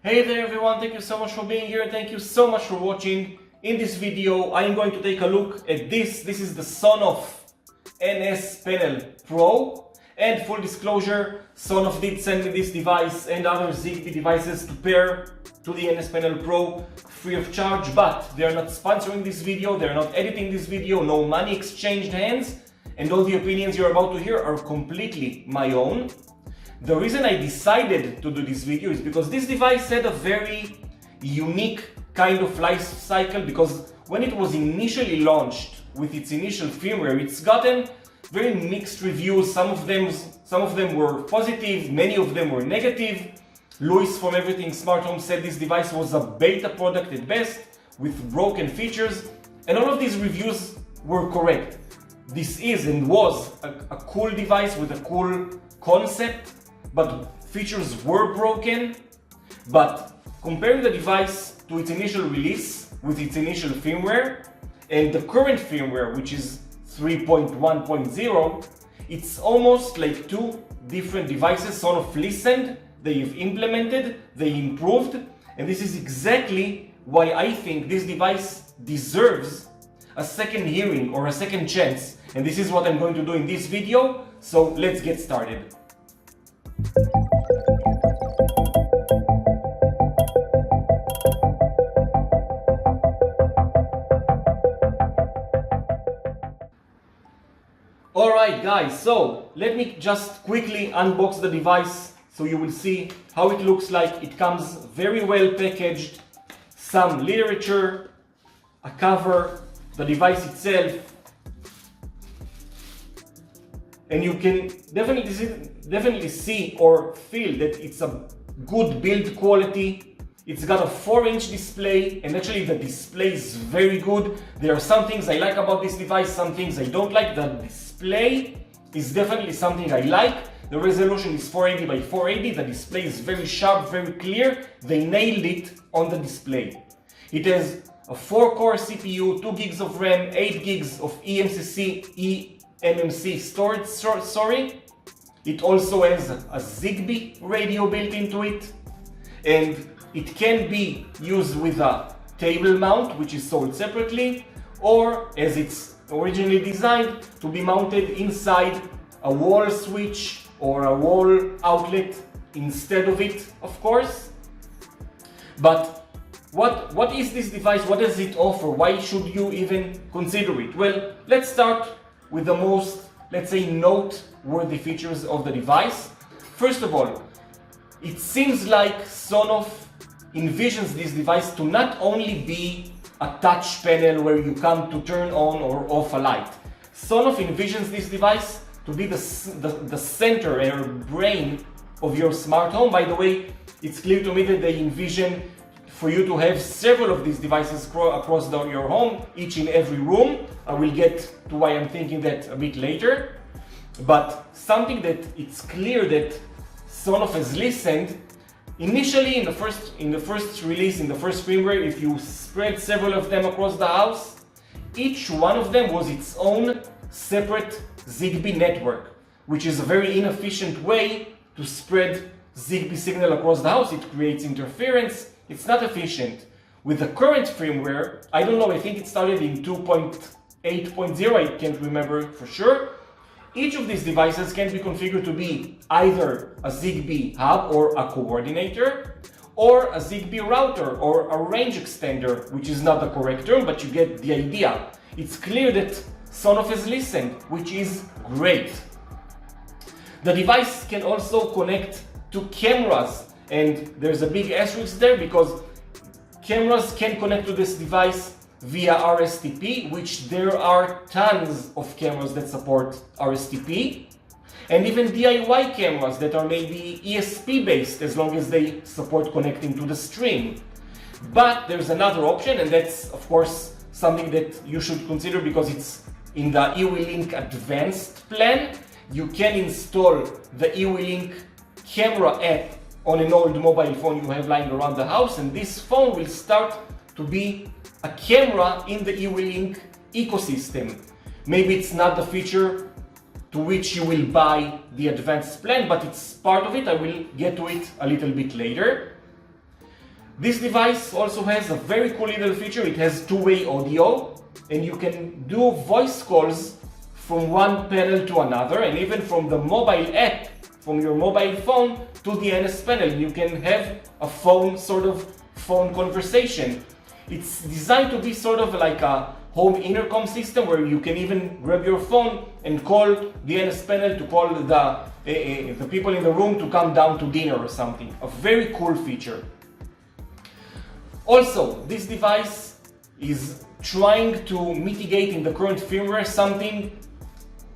Hey there everyone, thank you so much for being here and thank you so much for watching. In this video I am going to take a look at this. This is the Sonoff NSPanel Pro, and full disclosure, Sonoff did send me this device and other zigbee devices to pair to the NSPanel Pro free of charge, but they are not sponsoring this video, they are not editing this video, no money exchanged hands, and all the opinions you're about to hear are completely my own. The reason I decided to do this video is because this device had a very unique kind of life cycle, because when it was initially launched with its initial firmware, it's gotten very mixed reviews. Some of them were positive, many of them were negative. Luis from Everything Smart Home said this device was a beta product at best with broken features, and all of these reviews were correct. This is and was a cool device with a cool concept, but features were broken. But comparing the device to its initial release with its initial firmware and the current firmware, which is 3.1.0, it's almost like two different devices. Sonoff listened, they've implemented, they improved, and this is exactly why I think this device deserves a second hearing or a second chance. And this is what I'm going to do in this video, so let's get started. Alright guys, so let me just quickly unbox the device so you will see how it looks like. It comes very well packaged, some literature, a cover, the device itself, and you can definitely see or feel that it's a good build quality. It's got a 4-inch display, and actually the display is very good. There are some things I like about this device, some things I don't like. The display is definitely something I like. The resolution is 480 by 480. The display is very sharp, very clear. They nailed it on the display. It has a 4-core CPU, 2 gigs of RAM, 8 gigs of eMMC storage. It also has a zigbee radio built into it, and it can be used with a table mount, which is sold separately, or as it's originally designed to be mounted inside a wall switch or a wall outlet instead of it, of course. But what is this device? What does it offer? Why should you even consider it? Well, let's start with the most, let's say, noteworthy features of the device. First of all, it seems like Sonoff envisions this device to not only be a touch panel where you come to turn on or off a light. Sonoff envisions this device to be the center or brain of your smart home. By the way, it's clear to me that they envision for you to have several of these devices across your home, each in every room. I will get to why I'm thinking that a bit later. But something that it's clear that Sonoff has listened. Initially, in the first release, in the first firmware, if you spread several of them across the house, each one of them was its own separate zigbee network, which is a very inefficient way to spread zigbee signal across the house. It creates interference. It's not efficient. With the current firmware, I don't know, I think it started in 2.8.0, I can't remember for sure. Each of these devices can be configured to be either a zigbee hub or a coordinator, or a zigbee router or a range extender, which is not the correct term, but you get the idea. It's clear that Sonoff has listened, which is great. The device can also connect to cameras, and there's a big asterisk there because cameras can connect to this device via RSTP, which there are tons of cameras that support RSTP, and even DIY cameras that are maybe ESP based, as long as they support connecting to the stream. But there's another option, and that's of course something that you should consider because it's in the eWeLink Advanced plan. You can install the eWeLink camera app on an old mobile phone you have lying around the house, and this phone will start to be a camera in the eWeLink ecosystem. Maybe it's not the feature to which you will buy the advanced plan, but it's part of it. I will get to it a little bit later. This device also has a very cool little feature. It has two-way audio, and you can do voice calls from one panel to another, and even from the mobile app, from your mobile phone to the NS panel. You can have a sort of phone conversation. It's designed to be sort of like a home intercom system where you can even grab your phone and call the NS panel to call the people in the room to come down to dinner or something. A very cool feature. Also, this device is trying to mitigate in the current firmware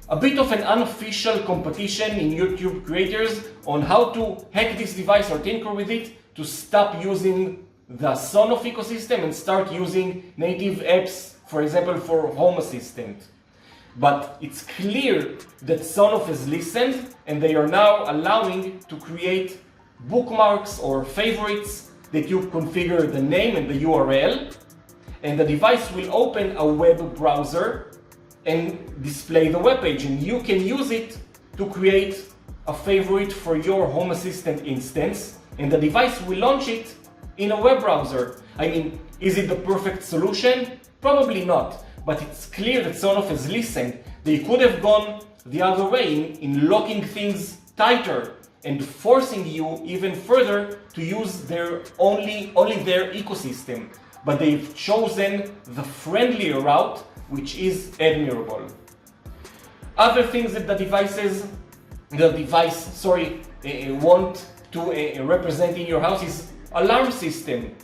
a bit of an unofficial competition in YouTube creators on how to hack this device or tinker with it to stop using the Sonoff ecosystem and start using native apps, for example, for Home Assistant. But it's clear that Sonoff has listened, and they are now allowing to create bookmarks or favorites that you configure the name and the URL, and the device will open a web browser and display the web page, and you can use it to create a favorite for your Home Assistant instance, and the device will launch it in a web browser. I mean, is it the perfect solution? Probably not, but it's clear that Sonoff has listened. They could have gone the other way in locking things tighter and forcing you even further to use only their ecosystem. But they've chosen the friendlier route, which is admirable. Other things that the device want to represent in your house is alarm system.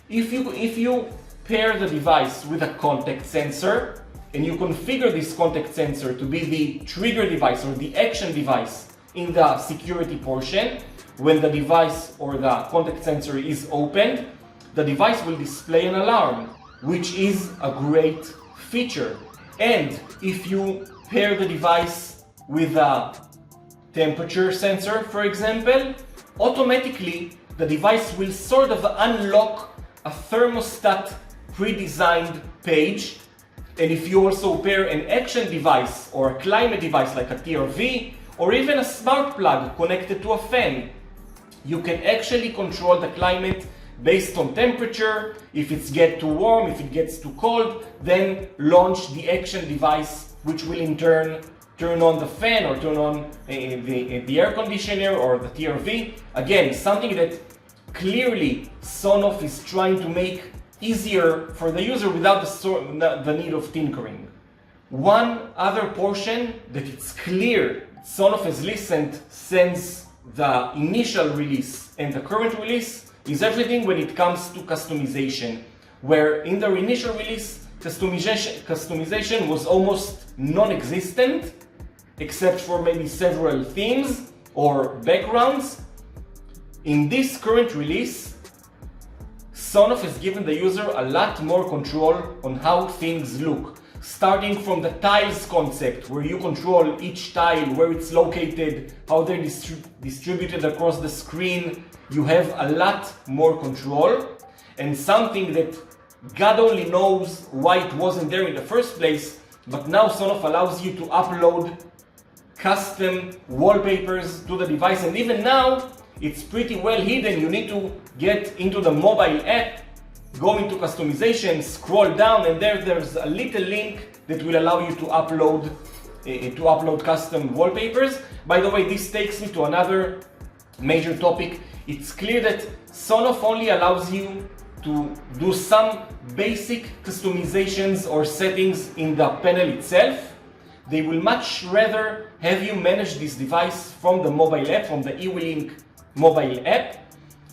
If you pair the device with a contact sensor and you configure this contact sensor to be the trigger device or the action device in the security portion, when the device or the contact sensor is opened, the device will display an alarm, which is a great feature. And if you pair the device with a temperature sensor, for example, automatically the device will sort of unlock a thermostat pre-designed page. And if you also pair an action device or a climate device like a TRV or even a smart plug connected to a fan, you can actually control the climate based on temperature. If it's get too warm, if it gets too cold, then launch the action device, which will in turn turn on the fan or turn on the air conditioner or the TRV. Again, something that clearly Sonoff is trying to make easier for the user without the need of tinkering. One other portion that it's clear Sonoff has listened since the initial release and the current release is everything when it comes to customization, where in the initial release customization was almost non-existent except for maybe several themes or backgrounds. In this current release, Sonoff has given the user a lot more control on how things look, starting from the tiles concept, where you control each tile, where it's located, how they're distributed across the screen. You have a lot more control, and something that God only knows why it wasn't there in the first place, but now Sonoff allows you to upload custom wallpapers to the device, and even now it's pretty well hidden. You need to get into the mobile app, go into customization, scroll down, and there's a little link that will allow you to upload custom wallpapers. By the way, this takes me to another major topic. It's clear that Sonoff only allows you to do some basic customizations or settings in the panel itself. They will much rather have you manage this device from the mobile app, from the eWeLink mobile app.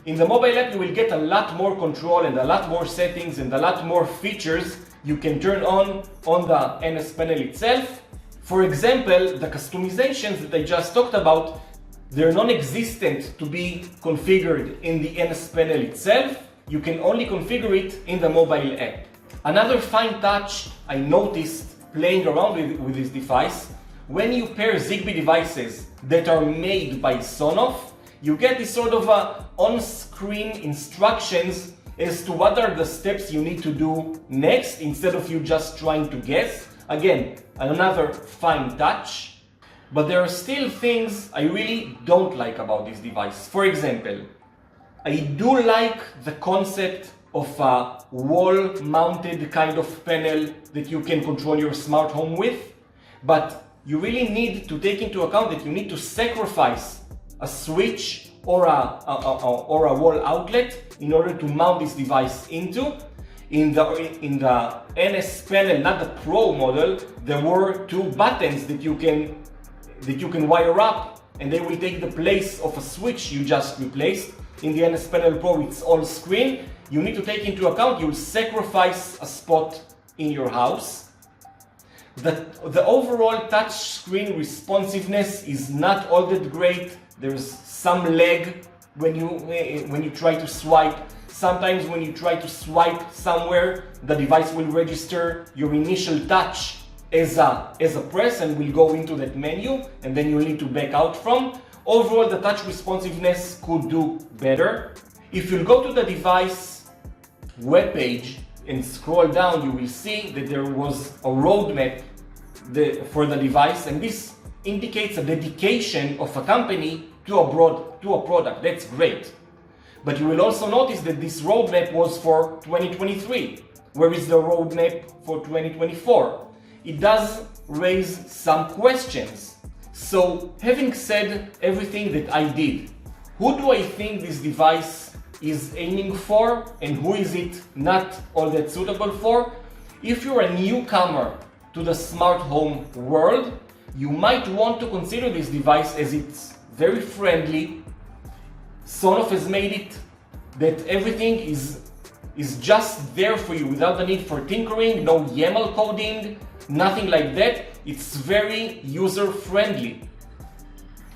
In the mobile app, you will get a lot more control and a lot more settings and a lot more features you can turn on the NS panel itself. For example, the customizations that I just talked about, they're non-existent to be configured in the NS panel itself. You can only configure it in the mobile app. Another fine touch I noticed playing around with this device, when you pair Zigbee devices that are made by Sonoff, you get this sort of on-screen instructions as to what are the steps you need to do next, instead of you just trying to guess. Again, another fine touch. But there are still things I really don't like about this device. For example, I do like the concept of a wall-mounted kind of panel that you can control your smart home with, but you really need to take into account that you need to sacrifice a switch or a wall outlet in order to mount this device into. In the NS panel, not the Pro model, there were two buttons that you can wire up, and they will take the place of a switch you just replaced. In the NSPanel Pro, it's all screen. You need to take into account you'll sacrifice a spot in your house. The overall touch screen responsiveness is not all that great. There's some lag when you try to swipe. Sometimes when you try to swipe somewhere, the device will register your initial touch as a press and will go into that menu, and then you'll need to back out from. Overall, the touch responsiveness could do better. If you go to the device webpage and scroll down, you will see that there was a roadmap for the device, and this indicates a dedication of a company to a product. That's great. But you will also notice that this roadmap was for 2023. Where is the roadmap for 2024? It does raise some questions. So, having said everything that I did, who do I think this device is aiming for and who is it not all that suitable for? If you're a newcomer to the smart home world, you might want to consider this device as it's very friendly. Sonoff has made it that everything is just there for you without the need for tinkering, no YAML coding, nothing like that. It's very user friendly.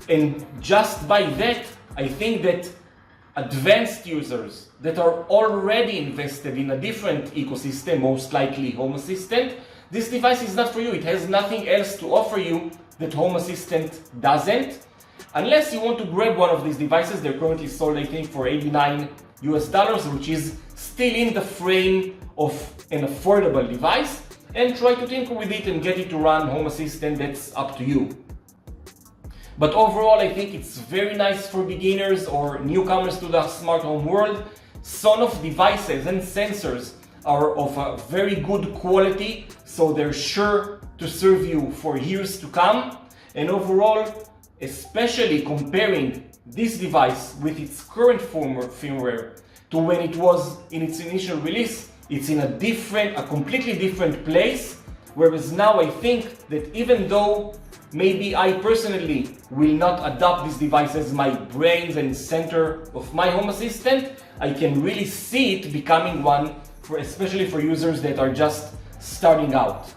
And just by that, I think that advanced users that are already invested in a different ecosystem, most likely Home Assistant, this device is not for you. It has nothing else to offer you that Home Assistant doesn't. Unless you want to grab one of these devices, they're currently sold, I think, for $89, which is still in the frame of an affordable device, and try to tinker with it and get it to run Home Assistant. That's up to you. But overall, I think it's very nice for beginners or newcomers to the smart home world. Sonoff devices and sensors are of a very good quality, so they're sure to serve you for years to come. And overall, especially comparing this device with its current firmware to when it was in its initial release, it's in a completely different place. Whereas now I think that even though maybe I personally will not adopt this device as my brains and center of my Home Assistant, I can really see it becoming one, especially for users that are just starting out.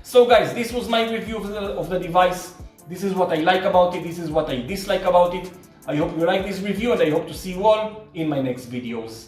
So guys, this was my review of the device. This is what I like about it, this is what I dislike about it. I hope you like this review, and I hope to see you all in my next videos.